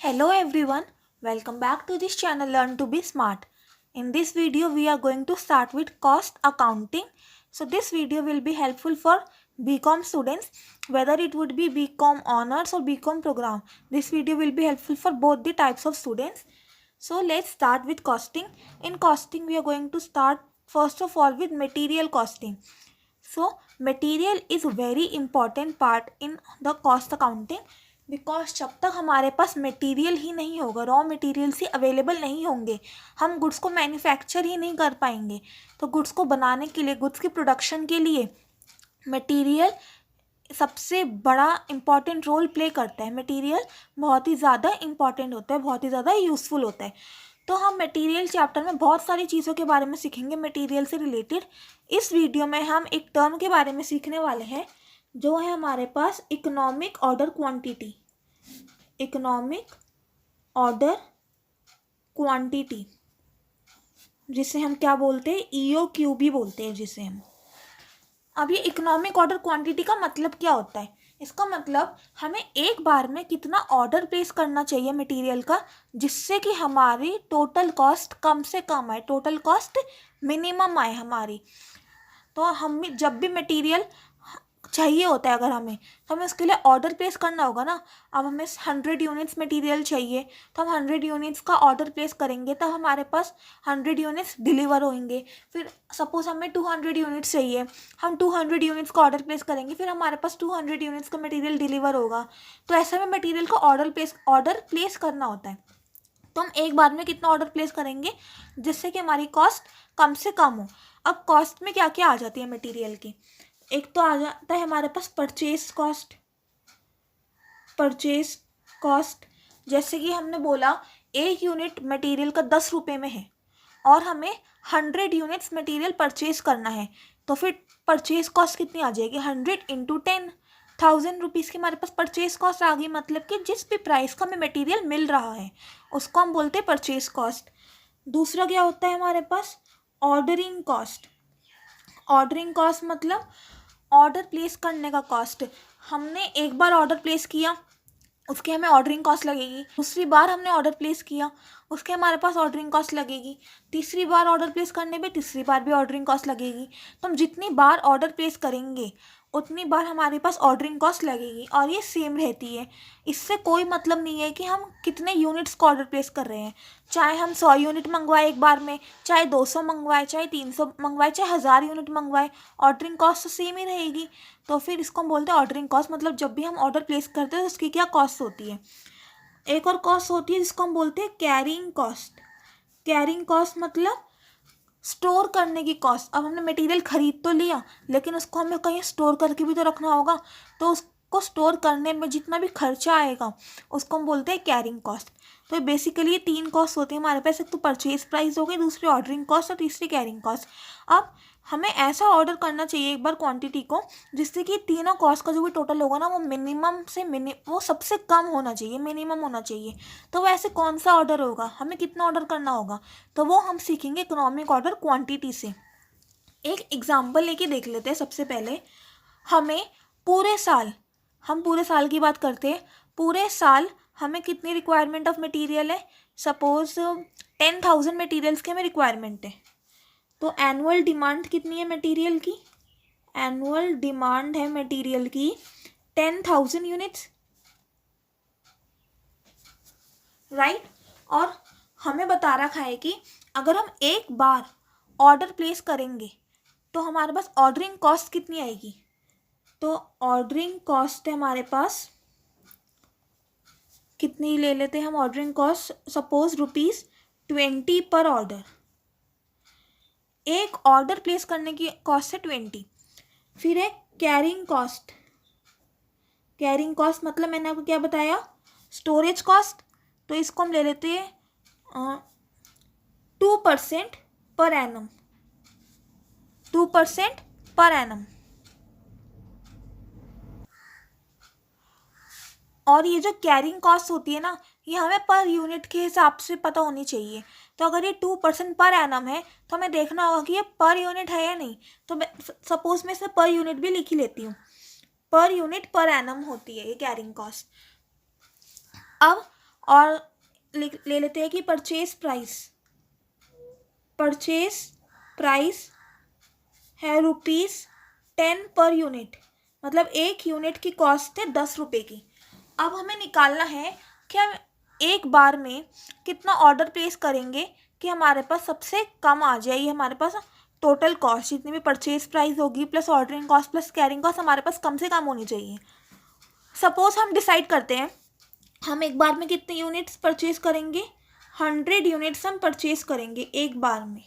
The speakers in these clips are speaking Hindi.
Hello everyone, welcome back to this channel Learn to be Smart. In this video we are going to start with cost accounting. So this video will be helpful for BCom students, whether it would be BCom honors or BCom program. This video will be helpful for both the types of students. So let's start with costing. In costing we are going to start first of all with material costing. So material is very important part in the cost accounting because जब तक हमारे पास मटेरियल ही नहीं होगा, रॉ मटेरियल्स ही अवेलेबल नहीं होंगे, हम गुड्स को मैन्युफैक्चर ही नहीं कर पाएंगे. तो गुड्स को बनाने के लिए, गुड्स की प्रोडक्शन के लिए मटेरियल सबसे बड़ा इम्पॉर्टेंट रोल प्ले करता है. मटेरियल बहुत ही ज़्यादा इम्पॉर्टेंट होता है, बहुत ही ज़्यादा यूज़फुल होता है. तो हम मटेरियल चैप्टर में बहुत सारी चीज़ों के बारे में सीखेंगे मटेरियल से रिलेटेड. इस वीडियो में हम एक टर्म के बारे में सीखने वाले हैं जो है हमारे पास economic order quantity. Economic order quantity जिसे हम क्या बोलते हैं, EOQ भी बोलते हैं जिसे हम. अब ये इकोनॉमिक ऑर्डर क्वांटिटी का मतलब क्या होता है? इसका मतलब हमें एक बार में कितना ऑर्डर प्लेस करना चाहिए मटेरियल का जिससे कि हमारी टोटल कॉस्ट कम से कम आए, टोटल कॉस्ट मिनिमम आए हमारी. तो हम जब भी मटेरियल चाहिए होता है, अगर हमें उसके लिए ऑर्डर प्लेस करना होगा ना. अब हमें 100 यूनिट्स मटेरियल चाहिए तो हम 100 यूनिट्स का ऑर्डर प्लेस करेंगे तब हमारे पास 100 यूनिट्स डिलीवर होंगे. फिर सपोज हमें 200 यूनिट्स चाहिए, हम 200 यूनिट्स का ऑर्डर प्लेस करेंगे, फिर हमारे पास 200 यूनिट्स का मटेरियल डिलीवर होगा. तो ऐसे में मटेरियल को ऑर्डर प्लेस करना होता है. तो हम एक बार में कितना ऑर्डर प्लेस करेंगे जिससे कि हमारी कॉस्ट कम से कम हो. अब कॉस्ट में क्या क्या आ जाती है मटेरियल की? एक तो आ जाता है हमारे पास परचेज कॉस्ट. परचेज कॉस्ट जैसे कि हमने बोला एक यूनिट मटेरियल का 10 रुपये में है और हमें 100 यूनिट्स मटेरियल परचेज करना है. तो फिर परचेज कॉस्ट कितनी आ जाएगी? 100 इंटू 10, 1000 रुपीज़ की हमारे पास परचेज कॉस्ट आ गई. मतलब कि जिस भी प्राइस का हमें मटेरियल मिल रहा है उसको हम बोलते हैं परचेज कॉस्ट. दूसरा क्या होता है हमारे पास? Ordering cost. ऑर्डरिंग कॉस्ट मतलब ऑर्डर प्लेस करने का कॉस्ट. हमने एक बार ऑर्डर प्लेस किया उसके हमें ऑर्डरिंग कॉस्ट लगेगी. दूसरी बार हमने ऑर्डर प्लेस किया उसके हमारे पास ऑर्डरिंग कॉस्ट लगेगी. तीसरी बार ऑर्डर प्लेस करने पे तीसरी बार भी ऑर्डरिंग कॉस्ट लगेगी. तो हम जितनी बार ऑर्डर प्लेस करेंगे उतनी बार हमारे पास ऑर्डरिंग कॉस्ट लगेगी और ये सेम रहती है. इससे कोई मतलब नहीं है कि हम कितने यूनिट्स का ऑर्डर प्लेस कर रहे हैं. चाहे हम 100 यूनिट मंगवाए एक बार में, चाहे 200 मंगवाए, चाहे 300 मंगवाए, चाहे 1000 यूनिट मंगवाए, ऑर्डरिंग कॉस्ट तो सेम ही रहेगी. तो फिर इसको हम बोलते हैं ऑर्डरिंग कॉस्ट. मतलब जब भी हम ऑर्डर प्लेस करते हैं तो उसकी क्या कॉस्ट होती है. एक और कॉस्ट होती है जिसको हम बोलते हैं कैरिंग कॉस्ट. कैरिंग कॉस्ट मतलब स्टोर करने की कॉस्ट. अब हमने मटेरियल खरीद तो लिया लेकिन उसको हमें कहीं स्टोर करके भी तो रखना होगा. तो उसको स्टोर करने में जितना भी खर्चा आएगा उसको हम बोलते हैं कैरिंग कॉस्ट. तो बेसिकली ये 3 कॉस्ट होती है हमारे पास. एक तो परचेज प्राइस हो गई, दूसरी ऑर्डरिंग कॉस्ट और तीसरी कैरिंग कॉस्ट. अब हमें ऐसा ऑर्डर करना चाहिए एक बार क्वांटिटी को जिससे कि तीनों कॉस्ट का जो भी टोटल होगा ना वो मिनिमम से वो सबसे कम होना चाहिए, मिनिमम होना चाहिए. तो वो ऐसे कौन सा ऑर्डर होगा, हमें कितना ऑर्डर करना होगा, तो वो हम सीखेंगे इकोनॉमिक ऑर्डर क्वांटिटी से. एक एग्जांपल लेके देख लेते हैं. सबसे पहले हमें पूरे साल, हम पूरे साल की बात करते हैं. पूरे साल हमें कितनी रिक्वायरमेंट ऑफ मटेरियल है? सपोज 10,000 मटेरियल्स की हमें रिक्वायरमेंट है. तो एनुअल डिमांड कितनी है मटेरियल की? एनुअल डिमांड है मटेरियल की 10,000 यूनिट्स, राइट. और हमें बता रखा है कि अगर हम एक बार ऑर्डर प्लेस करेंगे तो हमारे पास ऑर्डरिंग कॉस्ट कितनी आएगी? तो ऑर्डरिंग कॉस्ट है हमारे पास कितनी ले लेते हैं हम ऑर्डरिंग कॉस्ट. सपोज ₹20 पर ऑर्डर. एक ऑर्डर प्लेस करने की कॉस्ट है 20. फिर है कैरिंग कॉस्ट. कैरिंग कॉस्ट मतलब मैंने आपको क्या बताया? Storage cost. तो इसको हम ले लेते हैं 2% पर एनम. 2% per annum. और ये जो कैरिंग कॉस्ट होती है ना ये हमें पर यूनिट के हिसाब से पता होनी चाहिए. तो अगर ये 2% पर एनम है तो हमें देखना होगा कि ये पर यूनिट है या नहीं. तो सपोज मैं इसे पर यूनिट भी लिख ही लेती हूँ. पर यूनिट पर एनम होती है ये कैरिंग कॉस्ट. अब और ले लेते हैं कि परचेज प्राइस है ₹10 पर यूनिट, मतलब एक यूनिट की कॉस्ट है 10 रुपये की। अब हमें निकालना है कि हम एक बार में कितना ऑर्डर प्लेस करेंगे कि हमारे पास सबसे कम आ जाए। ये हमारे पास टोटल कॉस्ट जितनी भी परचेज प्राइस होगी plus ordering cost plus carrying cost हमारे पास कम से कम होनी चाहिए। सपोज हम डिसाइड करते हैं हम एक बार में कितने यूनिट्स परचेज करेंगे, 100 यूनिट्स हम परचेज करेंगे एक बार में।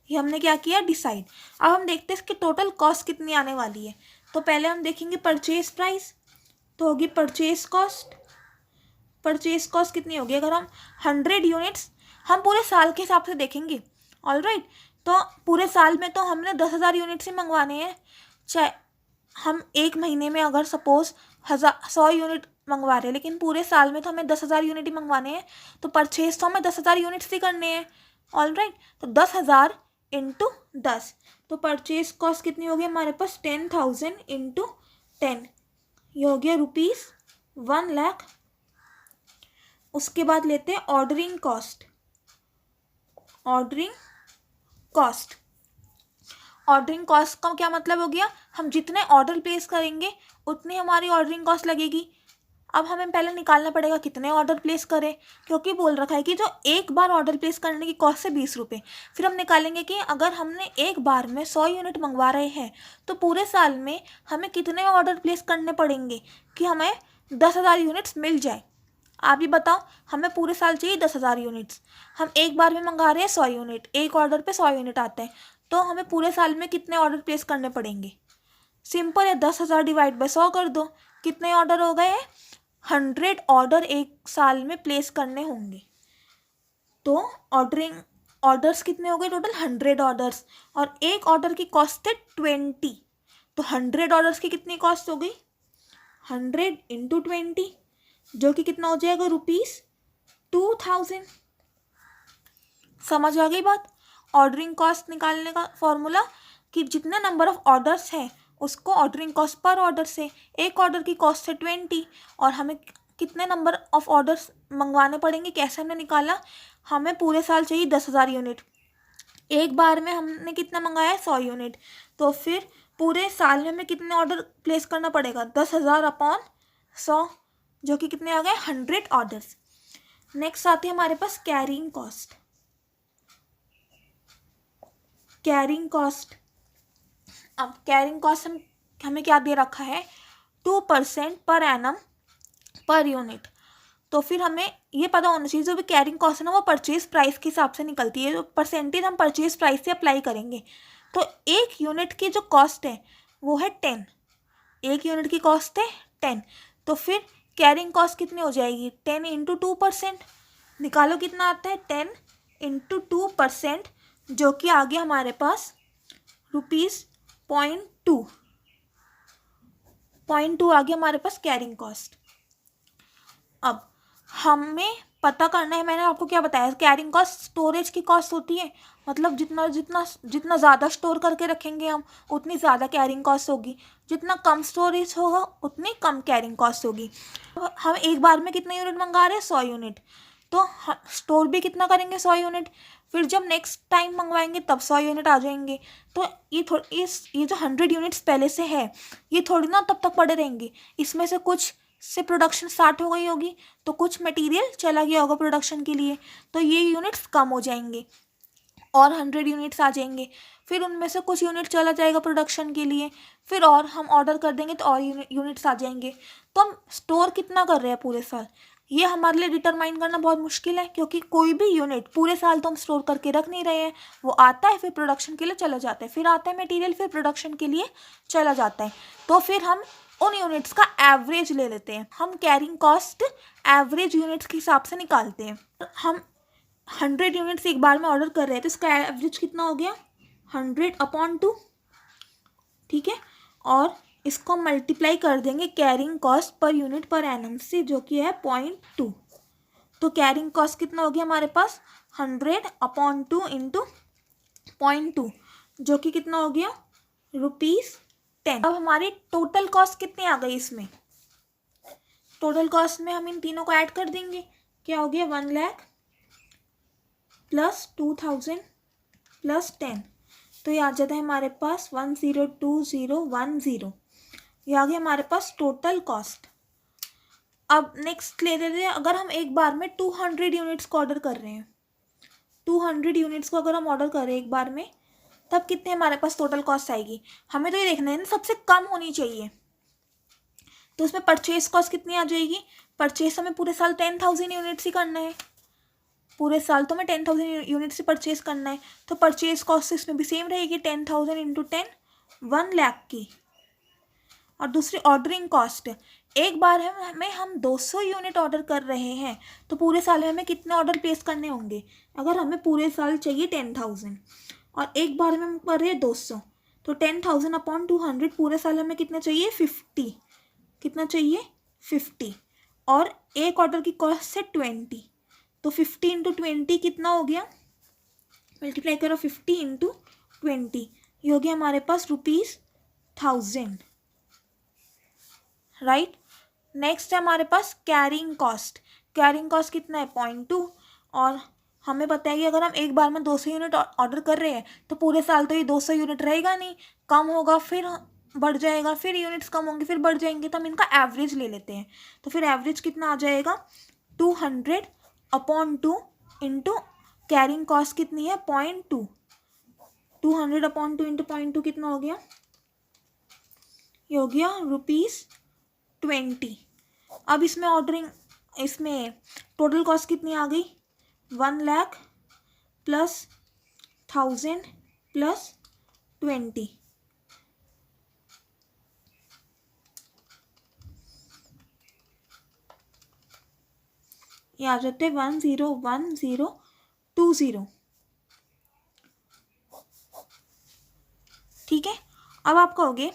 ये हमने क्या किया, डिसाइड। अब हम देखते हैं इसकी टोटल कॉस्ट कितनी आने वाली है। तो पहले हम देखेंगे परचेज प्राइस, तो होगी परचेज कॉस्ट कितनी होगी। अगर हम 100 यूनिट्स हम पूरे साल के हिसाब से देखेंगे, ऑलराइट। तो पूरे साल में तो हमने 10,000 यूनिट्स ही मंगवाने हैं। चाहे हम एक महीने में अगर सपोज 100 यूनिट मंगवा रहे हैं, लेकिन पूरे साल में तो हमें 10,000 यूनिट ही मंगवाने हैं, तो परचेज तो हमें 10,000 यूनिट्स ही करने हैं, ऑलराइट। तो 10,000 इंटू 10, तो परचेज कॉस्ट कितनी होगी हमारे पास, 10,000 इंटू 10, ये हो गया ₹1,00,000। उसके बाद लेते हैं ऑर्डरिंग कॉस्ट। ऑर्डरिंग कॉस्ट का क्या मतलब हो गया, हम जितने ऑर्डर प्लेस करेंगे उतनी हमारी ऑर्डरिंग कॉस्ट लगेगी। अब हमें पहले निकालना पड़ेगा कितने ऑर्डर प्लेस करें, क्योंकि बोल रखा है कि जो एक बार ऑर्डर प्लेस करने की कॉस्ट है 20 रुपये। फिर हम निकालेंगे कि अगर हमने एक बार में 100 यूनिट मंगवा रहे हैं तो पूरे साल में हमें कितने ऑर्डर प्लेस करने पड़ेंगे कि हमें 10,000 यूनिट्स मिल जाए। आप ही बताओ, हमें पूरे साल चाहिए 10,000 यूनिट्स, हम एक बार में मंगा रहे हैं 100 यूनिट, एक ऑर्डर पे 100 यूनिट आते हैं, तो हमें पूरे साल में कितने ऑर्डर प्लेस करने पड़ेंगे। सिंपल है, 10,000 डिवाइड बाय 100 कर दो, कितने ऑर्डर हो गए, 100 ऑर्डर एक साल में प्लेस करने होंगे। तो ऑर्डर्स कितने हो गए टोटल, 100 ऑर्डर्स, और एक ऑर्डर की कॉस्ट है 20, तो 100 ऑर्डर्स की कितनी कॉस्ट हो गई, 100 इंटू 20, जो कि कितना हो जाएगा, ₹2,000। समझ आ गई बात। ऑर्डरिंग कॉस्ट निकालने का फॉर्मूला कि जितने नंबर ऑफ ऑर्डर्स हैं उसको ऑर्डरिंग कॉस्ट पर ऑर्डर से, एक ऑर्डर की कॉस्ट है 20 और हमें कितने नंबर ऑफ ऑर्डर्स मंगवाने पड़ेंगे, कैसे हमने निकाला, हमें पूरे साल चाहिए 10,000 यूनिट, एक बार में हमने कितना मंगाया, 100 यूनिट, तो फिर पूरे साल में हमें कितने ऑर्डर प्लेस करना पड़ेगा, 10,000 अपॉन 100, जो कि कितने आ गए, 100 ऑर्डर्स। नेक्स्ट आती है हमारे पास कैरिंग कॉस्ट। अब कैरिंग कॉस्ट हमें क्या दे रखा है, 2% पर एनम पर यूनिट। तो फिर हमें ये पता होना चाहिए जो भी कैरिंग कॉस्ट है ना वो परचेज प्राइस के हिसाब से निकलती है, जो परसेंटेज हम परचेज प्राइस से अप्लाई करेंगे। तो एक यूनिट की जो कॉस्ट है वो है 10, एक यूनिट की कॉस्ट है 10, तो फिर कैरिंग कॉस्ट कितनी हो जाएगी, 10 इंटू 2%, निकालो कितना आता है, 10 इंटू 2%, जो कि आ गया हमारे पास ₹0.2 आ गया हमारे पास कैरिंग कॉस्ट। अब हमें पता करना है, मैंने आपको क्या बताया, कैरिंग कॉस्ट स्टोरेज की कॉस्ट होती है, मतलब जितना ज़्यादा स्टोर करके रखेंगे हम उतनी ज़्यादा कैरिंग कॉस्ट होगी, जितना कम स्टोरेज होगा उतनी कम कैरिंग कॉस्ट होगी। हम एक बार में कितने यूनिट मंगा रहे हैं, 100 यूनिट, तो स्टोर भी कितना करेंगे, 100 यूनिट, फिर जब नेक्स्ट टाइम मंगवाएंगे तब 100 यूनिट आ जाएंगे। तो ये जो 100 यूनिट्स पहले से है ये थोड़ी ना तब तक पड़े रहेंगे, इसमें से कुछ से प्रोडक्शन स्टार्ट हो गई होगी तो कुछ मटेरियल चला गया होगा प्रोडक्शन के लिए, तो ये यूनिट्स कम हो जाएंगे और 100 यूनिट्स आ जाएंगे, फिर उनमें से कुछ यूनिट चला जाएगा प्रोडक्शन के लिए, फिर और हम ऑर्डर कर देंगे तो और यूनिट्स आ जाएंगे। तो हम स्टोर कितना कर रहे हैं पूरे साल, ये हमारे लिए डिटरमाइन करना बहुत मुश्किल है, क्योंकि कोई भी यूनिट पूरे साल तो हम स्टोर करके रख नहीं रहे हैं, वो आता है फिर प्रोडक्शन के लिए चला जाता है, फिर आता है मटेरियल फिर प्रोडक्शन के लिए चला जाता है, तो फिर हम उन यूनिट्स का एवरेज ले लेते हैं, हम कैरिंग कॉस्ट एवरेज यूनिट्स के हिसाब से निकालते हैं। हम 100 यूनिट्स एक बार में ऑर्डर कर रहे हैं तो इसका एवरेज कितना हो गया, 100/2, ठीक है, और इसको मल्टीप्लाई कर देंगे carrying cost per unit per annum से, जो कि है 0.2, तो कैरिंग कॉस्ट कितना हो गया हमारे पास, 100/2 इंटू 0.2, जो कि कितना हो गया, ₹10। अब हमारी टोटल कॉस्ट कितनी आ गई, इसमें टोटल कॉस्ट में हम इन तीनों को ऐड कर देंगे, क्या हो गया 1 लाख प्लस 2000 प्लस 10, तो ये आ जाता है हमारे पास 102010। ये आ गया हमारे पास टोटल कॉस्ट। अब नेक्स्ट ले लेते हैं, अगर हम एक बार में 200 यूनिट्स को ऑर्डर कर रहे हैं, 200 यूनिट्स को अगर हम ऑर्डर कर रहे हैं एक बार में, तब कितने हमारे पास टोटल कॉस्ट आएगी। हमें तो ये देखना है ना सबसे कम होनी चाहिए, तो उसमें परचेज कॉस्ट कितनी आ जाएगी। परचेज हमें पूरे साल 10,000 यूनिट्स ही करना है, पूरे साल तो हमें 10,000 यूनिट्स ही परचेज करना है, तो परचेज कॉस्ट इसमें भी सेम रहेगी 10,000 इंटू 10, 1 लाख की। और दूसरी ऑर्डरिंग कॉस्ट, एक बार हम 200 यूनिट ऑर्डर कर रहे हैं, तो पूरे साल में हमें कितने ऑर्डर प्लेस करने होंगे। अगर हमें पूरे साल चाहिए 10,000 और एक बार में हम कर रहे हैं 200, तो 10,000 अपॉन 200, पूरे साल हमें कितना चाहिए 50, कितना चाहिए 50, और एक ऑर्डर की कॉस्ट है 20, तो 50 इंटू 20 कितना हो गया, मल्टीप्लाई करो 50 इंटू 20, ये हो गया हमारे पास ₹1000, राइट। नेक्स्ट है हमारे पास कैरिंग कॉस्ट। कैरिंग कॉस्ट कितना है 0.2, और हमें पता है कि अगर हम एक बार में 200 यूनिट ऑर्डर कर रहे हैं, तो पूरे साल तो ये 200 यूनिट रहेगा नहीं, कम होगा, फिर बढ़ जाएगा, फिर यूनिट्स कम होंगे, फिर बढ़ जाएंगे, तो हम इनका एवरेज ले लेते हैं। तो फिर एवरेज कितना आ जाएगा 200 अपॉन 2 इंटू कैरिंग कॉस्ट कितनी है 0.2, 200 अपॉन 2 इंटू 0.2 कितना हो गया, ये हो गया ₹20। अब इसमें टोटल कॉस्ट कितनी आ गई 1 लाख प्लस 1000 प्लस 20, ये आ जाते 101020। ठीक है। अब आप कहोगे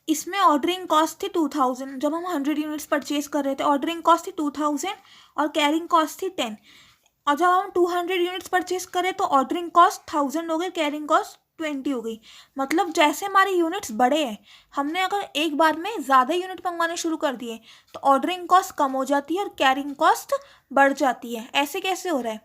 इसमें ऑर्डरिंग कॉस्ट थी 2000, जब हम 100 यूनिट्स परचेज कर रहे थे ऑर्डरिंग कॉस्ट थी 2000 और कैरिंग कॉस्ट थी 10, और जब हम 200 यूनिट्स परचेज करें तो ऑर्डरिंग कॉस्ट 1000 हो गई, कैरिंग कॉस्ट 20 हो गई। मतलब जैसे हमारे यूनिट्स बढ़े हैं, हमने अगर एक बार में ज़्यादा यूनिट मंगवाने शुरू कर दिए, तो ऑर्डरिंग कॉस्ट कम हो जाती है और कैरिंग कॉस्ट बढ़ जाती है। ऐसे कैसे हो रहा है,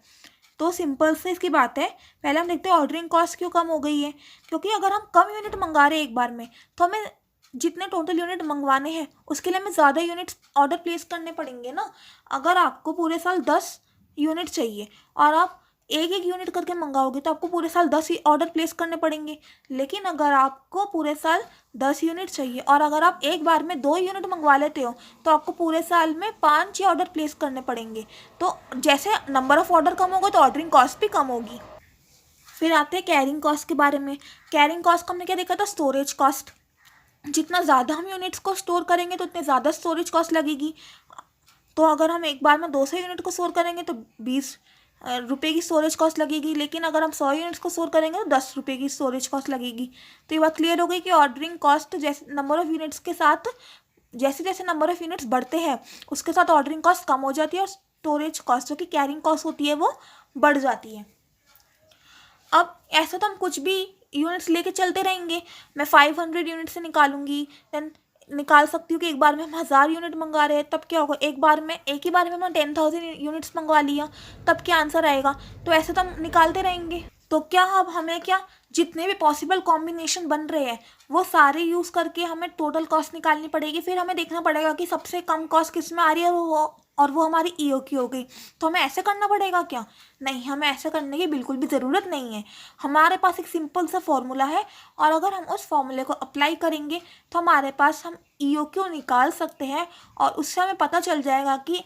तो सिंपल से इसकी बात है। पहले हम देखते हैं ऑर्डरिंग कॉस्ट क्यों कम हो गई है, क्योंकि अगर हम कम यूनिट मंगा रहे हैं एक बार में, तो हमें जितने टोटल यूनिट मंगवाने हैं उसके लिए हमें ज़्यादा यूनिट्स ऑर्डर प्लेस करने पड़ेंगे ना। अगर आपको पूरे साल 10 यूनिट चाहिए और आप एक एक यूनिट करके मंगाओगे, तो आपको पूरे साल 10 ही ऑर्डर प्लेस करने पड़ेंगे। लेकिन अगर आपको पूरे साल 10 यूनिट चाहिए और अगर आप एक बार में 2 यूनिट मंगवा लेते हो, तो आपको पूरे साल में 5 ही ऑर्डर प्लेस करने पड़ेंगे। तो जैसे नंबर ऑफ़ ऑर्डर कम होगा, तो ऑर्डरिंग कॉस्ट भी कम होगी। फिर आते हैं कैरिंग कॉस्ट के बारे में। कैरिंग कॉस्ट का हमने क्या देखा था, स्टोरेज कॉस्ट। जितना ज़्यादा हम यूनिट्स को स्टोर करेंगे, तो उतने ज़्यादा स्टोरेज कॉस्ट लगेगी। तो अगर हम एक बार में 200 यूनिट को स्टोर करेंगे, तो 20 रुपये की स्टोरेज कॉस्ट लगेगी। लेकिन अगर हम 100 यूनिट्स को स्टोर करेंगे, तो 10 रुपये की स्टोरेज कॉस्ट लगेगी। तो ये बात क्लियर हो गई कि ऑर्डरिंग कॉस्ट जैसे नंबर ऑफ़ यूनिट्स के साथ, जैसे जैसे नंबर ऑफ़ यूनिट्स बढ़ते हैं, उसके साथ ऑर्डरिंग कॉस्ट कम हो जाती है और स्टोरेज कॉस्ट जो कि कैरिंग कॉस्ट होती है वो बढ़ जाती है। अब ऐसा तो हम कुछ भी यूनिट्स लेके चलते रहेंगे। मैं 500 यूनिट से निकालूंगी, देन निकाल सकती हूँ कि एक बार में हम 1000 यूनिट मंगा रहे हैं, तब क्या होगा, एक ही बार में हमने 10,000 यूनिट्स मंगवा लिया, तब क्या आंसर आएगा। तो ऐसे तो हम निकालते रहेंगे। तो क्या अब हमें जितने भी पॉसिबल कॉम्बिनेशन बन रहे हैं, वो सारे यूज़ करके हमें टोटल कॉस्ट निकालनी पड़ेगी। फिर हमें देखना पड़ेगा कि सबसे कम कॉस्ट किस में आ रही है, और वो हमारी ईओ की हो गई। तो हमें ऐसे करना पड़ेगा क्या, नहीं, हमें ऐसा करने की बिल्कुल भी ज़रूरत नहीं है। हमारे पास एक सिंपल सा फॉर्मूला है, और अगर हम उस फॉर्मूले को अप्लाई करेंगे, तो हमारे पास हम ईओ क्यू निकाल सकते हैं, और उससे हमें पता चल जाएगा कि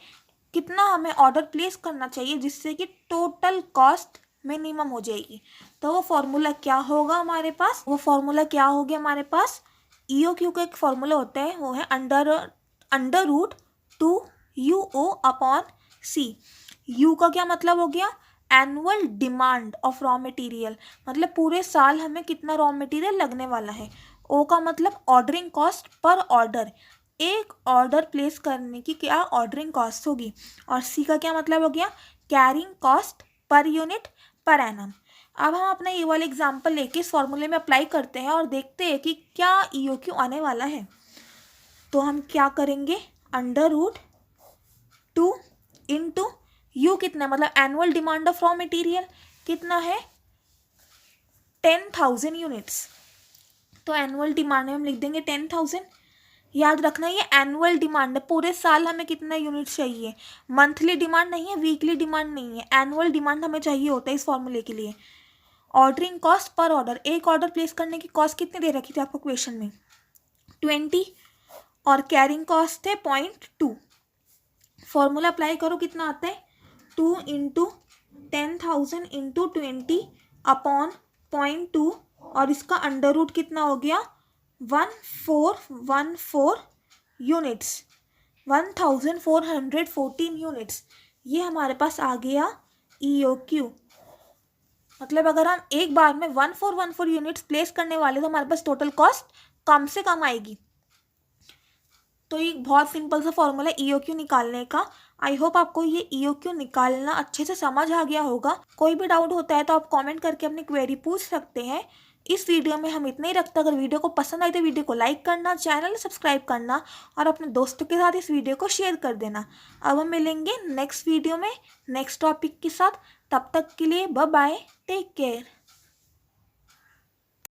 कितना हमें ऑर्डर प्लेस करना चाहिए, जिससे कि टोटल कॉस्ट मिनिमम हो जाएगी। तो वो फॉर्मूला क्या होगा हमारे पास, हमारे पास ईओ क्यू का एक फॉर्मूला होता है, वो है under root 2 UO upon C। U का क्या मतलब हो गया, annual demand of raw material, मतलब पूरे साल हमें कितना रॉ मटेरियल लगने वाला है। ओ का मतलब ऑर्डरिंग कॉस्ट पर ऑर्डर, एक ऑर्डर प्लेस करने की क्या ऑर्डरिंग कॉस्ट होगी। और सी का क्या मतलब हो गया, carrying cost per unit per annum. अब हम अपना ये वाला एग्जाम्पल लेके इस फॉर्मूले में अप्लाई करते हैं और देखते हैं कि क्या ईओ क्यू आने वाला है। तो हम क्या करेंगे, अंडर रूट 2 इंटू यू कितना है, मतलब annual demand of raw material कितना है 10,000 यूनिट्स। तो एनुअल डिमांड में हम लिख देंगे 10,000। याद रखना ये एनुअल डिमांड है, पूरे साल हमें कितना यूनिट चाहिए, मंथली डिमांड नहीं है, वीकली डिमांड नहीं है, एनुअल डिमांड हमें चाहिए होता है इस फॉर्मूले के लिए। ऑर्डरिंग कॉस्ट पर ऑर्डर, एक ऑर्डर प्लेस करने की कॉस्ट कितनी दे रखी थी आपको क्वेश्चन में 20 और कैरिंग कॉस्ट है 0.2। फॉर्मूला अप्लाई करो कितना आता है 2 इंटू 10,000 इंटू 20 अपॉन 0.2 और इसका अंडर रूट कितना हो गया 1414 यूनिट्स, 1414 यूनिट्स। ये हमारे पास आ गया EOQ। मतलब अगर हम एक बार में 1414 यूनिट्स प्लेस करने वाले तो हमारे पास टोटल कॉस्ट कम से कम आएगी। तो ये बहुत सिंपल सा फॉर्मूला है EOQ निकालने का। आई होप आपको ये EOQ निकालना अच्छे से समझ आ गया होगा। कोई भी डाउट होता है तो आप कमेंट करके अपनी क्वेरी पूछ सकते हैं। इस वीडियो में हम इतना ही रखते हैं। अगर वीडियो को पसंद आई तो वीडियो को लाइक करना, चैनल सब्सक्राइब करना और अपने दोस्तों के साथ इस वीडियो को शेयर कर देना। अब हम मिलेंगे नेक्स्ट वीडियो में नेक्स्ट टॉपिक के साथ। तब तक के लिए बाय बाय, टेक केयर।